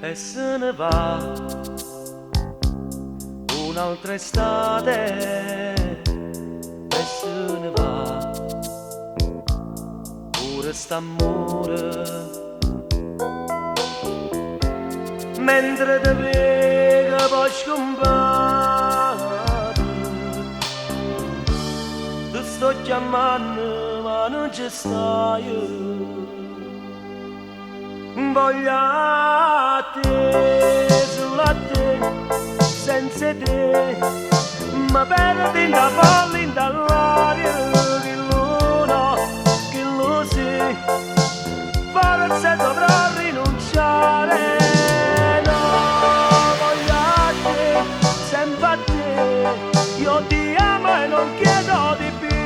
e se ne va un'altra estate e se ne va pure st'amore mentre te vedo poi scompare ti sto chiamando ma non ci stai. Voglio a te, solo a te, senza te, ma perdo in da folla, in dall'aria, che l'uno, che lo si, forse dovrò rinunciare, no, voglio a te, sempre a te, io ti amo e non chiedo di più,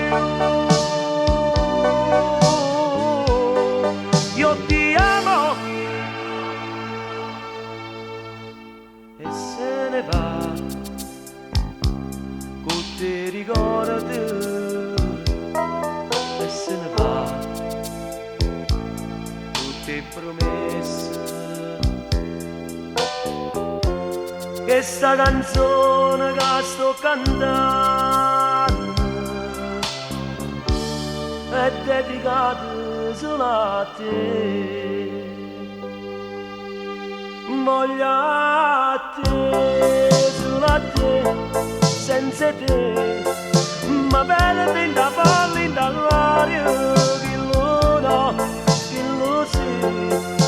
io ti amo. E se ne va, con te ricordi, e se ne va, tutte promesse, che sta canzone che sto cantando è dedicata solo a te. Voglio a te, solo a te, senza te, ma perdo in da folla, in dall'aria, che lo no, che lo sì.